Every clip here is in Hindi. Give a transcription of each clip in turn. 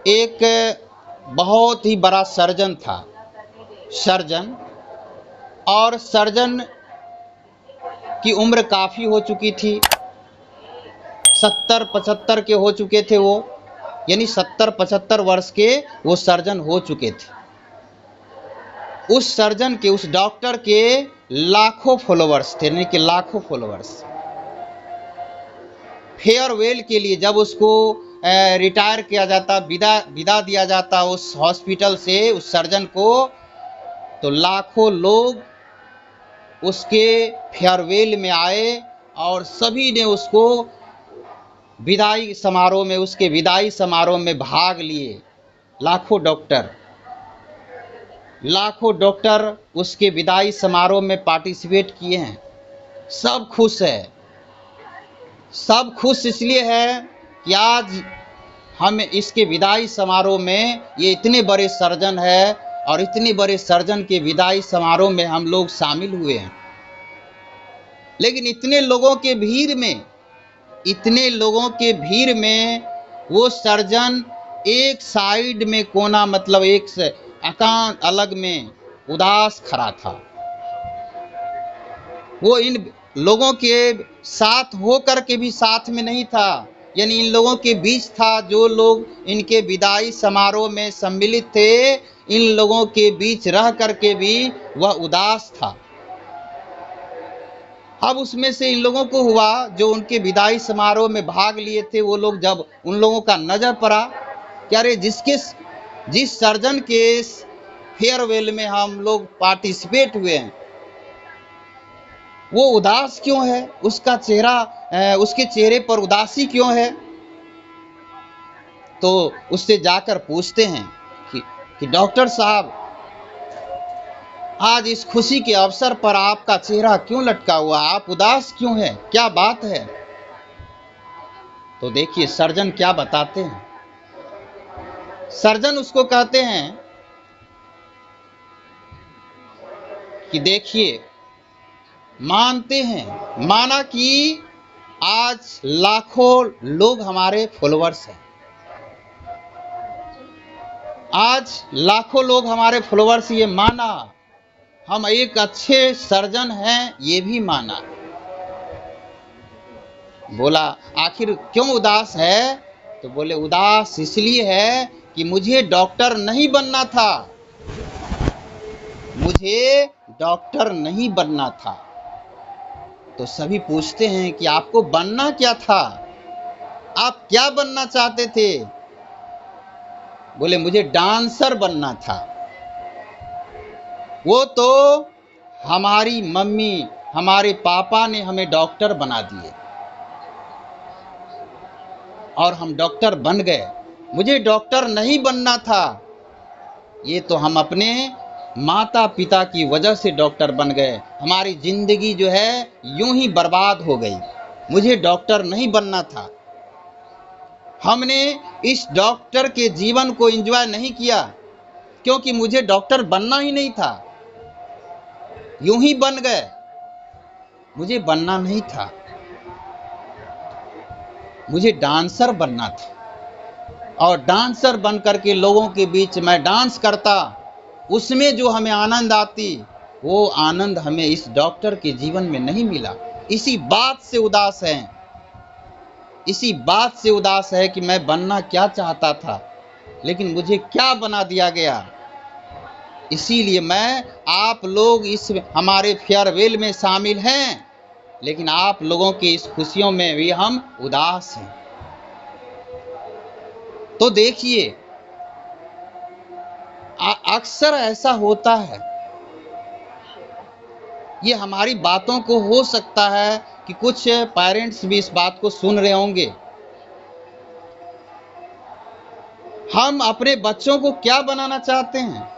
एक बहुत ही बड़ा सर्जन था, सर्जन। और सर्जन की उम्र काफ़ी हो चुकी थी, 70-75 के हो चुके थे वो, यानी 70-75 वर्ष के वो सर्जन हो चुके थे। उस सर्जन के, उस डॉक्टर के लाखों फॉलोवर्स थे, यानी कि लाखों फॉलोवर्स। फेयरवेल के लिए जब उसको रिटायर किया जाता, विदा दिया जाता उस हॉस्पिटल से उस सर्जन को, तो लाखों लोग उसके फेयरवेल में आए और सभी ने उसको विदाई समारोह में, उसके विदाई समारोह में भाग लिए। लाखों डॉक्टर उसके विदाई समारोह में पार्टिसिपेट किए हैं। सब खुश है, सब खुश इसलिए है कि आज हम इसके विदाई समारोह में, ये इतने बड़े सर्जन है और इतने बड़े सर्जन के विदाई समारोह में हम लोग शामिल हुए हैं। लेकिन इतने लोगों के भीड़ में वो सर्जन एक साइड में कोना, मतलब एक से एकांत अलग में उदास खड़ा था। वो इन लोगों के साथ होकर के भी साथ में नहीं था, यानी इन लोगों के बीच था। जो लोग इनके विदाई समारोह में सम्मिलित थे, इन लोगों के बीच रह करके भी वह उदास था। अब उसमें से इन लोगों को हुआ, जो उनके विदाई समारोह में भाग लिए थे, वो लोग जब उन लोगों का नजर पड़ा कि अरे जिस सर्जन के फेयरवेल में हम लोग पार्टिसिपेट हुए हैं, वो उदास क्यों है, उसका चेहरा, उसके चेहरे पर उदासी क्यों है। तो उससे जाकर पूछते हैं कि डॉक्टर साहब, आज इस खुशी के अवसर पर आपका चेहरा क्यों लटका हुआ, आप उदास क्यों हैं, क्या बात है। तो देखिए सर्जन क्या बताते हैं। सर्जन उसको कहते हैं कि देखिए, माना कि आज लाखों लोग हमारे फॉलोवर्स हैं, आज लाखों लोग हमारे फॉलोवर्स, ये माना, हम एक अच्छे सर्जन हैं ये भी माना। बोला आखिर क्यों उदास है, तो बोले उदास इसलिए है कि मुझे डॉक्टर नहीं बनना था, मुझे डॉक्टर नहीं बनना था। तो सभी पूछते हैं कि आपको बनना क्या था, आप क्या बनना चाहते थे। बोले मुझे डांसर बनना था। वो तो हमारी मम्मी, हमारे पापा ने हमें डॉक्टर बना दिए और हम डॉक्टर बन गए, मुझे डॉक्टर नहीं बनना था। ये तो हम अपने माता पिता की वजह से डॉक्टर बन गए, हमारी जिंदगी जो है यूं ही बर्बाद हो गई, मुझे डॉक्टर नहीं बनना था। हमने इस डॉक्टर के जीवन को एंजॉय नहीं किया क्योंकि मुझे डॉक्टर बनना ही नहीं था, यूं ही बन गए, मुझे बनना नहीं था, मुझे डांसर बनना था। और डांसर बन करके लोगों के बीच मैं डांस करता, उसमें जो हमें आनंद आती, वो आनंद हमें इस डॉक्टर के जीवन में नहीं मिला। इसी बात से उदास है, इसी बात से उदास है कि मैं बनना क्या चाहता था लेकिन मुझे क्या बना दिया गया। इसीलिए मैं, आप लोग इस हमारे फेयरवेल में शामिल हैं, लेकिन आप लोगों की इस खुशियों में भी हम उदास हैं। तो देखिए अक्सर ऐसा होता है, ये हमारी बातों को हो सकता है कि कुछ पेरेंट्स भी इस बात को सुन रहे होंगे। हम अपने बच्चों को क्या बनाना चाहते हैं,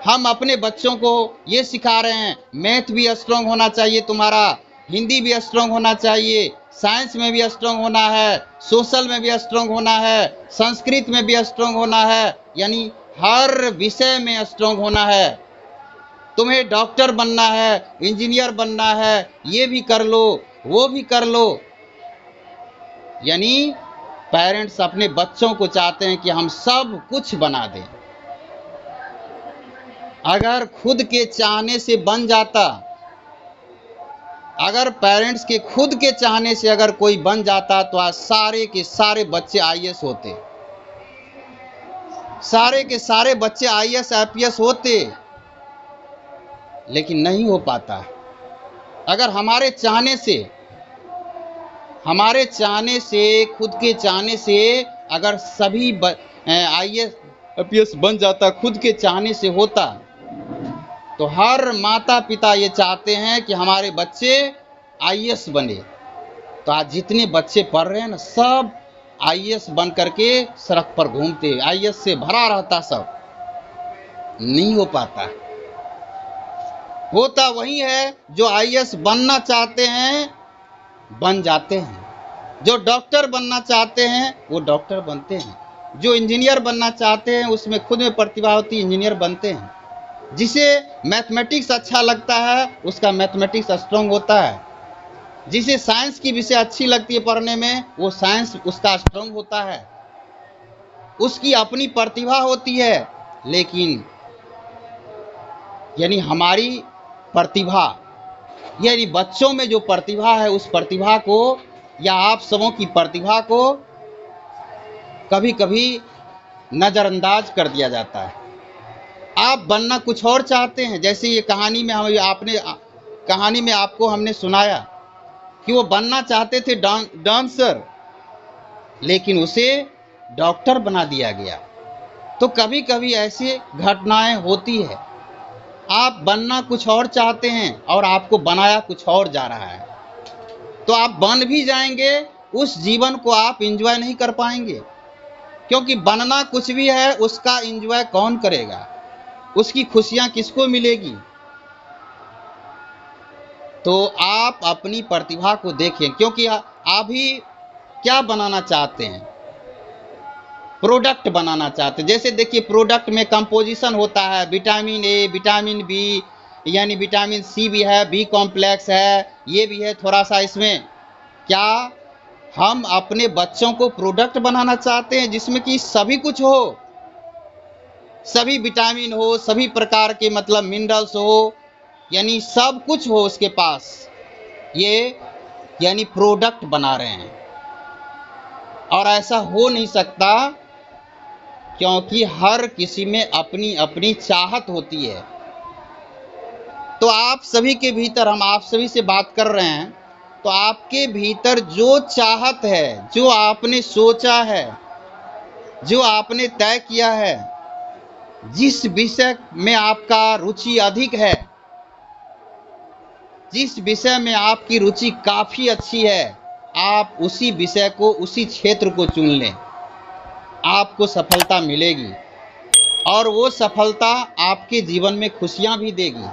हम अपने बच्चों को ये सिखा रहे हैं मैथ भी स्ट्रांग होना चाहिए तुम्हारा, हिंदी भी स्ट्रांग होना चाहिए, साइंस में भी स्ट्रांग होना है, सोशल में भी स्ट्रांग होना है, संस्कृत में भी स्ट्रांग होना है, यानी हर विषय में स्ट्रांग होना है। तुम्हें डॉक्टर बनना है, इंजीनियर बनना है, ये भी कर लो, वो भी कर लो। यानी पेरेंट्स अपने बच्चों को चाहते हैं कि हम सब कुछ बना दें। अगर खुद के चाहने से बन जाता, अगर पेरेंट्स के खुद के चाहने से अगर कोई बन जाता तो आज सारे के सारे बच्चे आईएएस होते, सारे के सारे बच्चे आईएएस आईपीएस होते, लेकिन नहीं हो पाता। अगर हमारे चाहने से, खुद के चाहने से अगर सभी आईएएस आईपीएस बन जाता, खुद के चाहने से होता, तो हर माता पिता ये चाहते हैं कि हमारे बच्चे आईएएस बने। तो आज जितने बच्चे पढ़ रहे हैं ना, सब आईएएस बन करके सड़क पर घूमते, आईएएस से भरा रहता, सब नहीं हो पाता। होता वही है जो आईएएस बनना चाहते हैं बन जाते हैं, जो डॉक्टर बनना चाहते हैं वो डॉक्टर बनते हैं, जो इंजीनियर बनना चाहते हैं उसमें खुद में प्रतिभा होती, इंजीनियर बनते हैं। जिसे मैथमेटिक्स अच्छा लगता है उसका मैथमेटिक्स स्ट्रांग होता है, जिसे साइंस की विषय अच्छी लगती है पढ़ने में वो साइंस उसका स्ट्रांग होता है, उसकी अपनी प्रतिभा होती है। लेकिन यानी हमारी प्रतिभा, यानी बच्चों में जो प्रतिभा है उस प्रतिभा को या आप सबों की प्रतिभा को कभी कभी नज़रअंदाज कर दिया जाता है। आप बनना कुछ और चाहते हैं, जैसे ये कहानी में आपको हमने सुनाया कि वो बनना चाहते थे डांसर, लेकिन उसे डॉक्टर बना दिया गया। तो कभी कभी ऐसी घटनाएं होती है, आप बनना कुछ और चाहते हैं और आपको बनाया कुछ और जा रहा है, तो आप बन भी जाएंगे, उस जीवन को आप एंजॉय नहीं कर पाएंगे, क्योंकि बनना कुछ भी है उसका एंजॉय कौन करेगा, उसकी खुशियां किसको मिलेगी। तो आप अपनी प्रतिभा को देखें, क्योंकि आप भी क्या बनाना चाहते हैं, प्रोडक्ट बनाना चाहते हैं। जैसे देखिए प्रोडक्ट में कंपोजिशन होता है, विटामिन ए, विटामिन बी, यानी विटामिन सी भी है, बी कॉम्प्लेक्स है, ये भी है थोड़ा सा इसमें। क्या हम अपने बच्चों को प्रोडक्ट बनाना चाहते हैं जिसमें कि सभी कुछ हो, सभी विटामिन हो, सभी प्रकार के मतलब मिनरल्स हो, यानी सब कुछ हो उसके पास, ये यानी प्रोडक्ट बना रहे हैं। और ऐसा हो नहीं सकता, क्योंकि हर किसी में अपनी अपनी चाहत होती है। तो आप सभी के भीतर, हम आप सभी से बात कर रहे हैं, तो आपके भीतर जो चाहत है, जो आपने सोचा है, जो आपने तय किया है, जिस विषय में आपका रुचि अधिक है, जिस विषय में आपकी रुचि काफ़ी अच्छी है, आप उसी विषय को, उसी क्षेत्र को चुन लें, आपको सफलता मिलेगी और वो सफलता आपके जीवन में खुशियां भी देगी।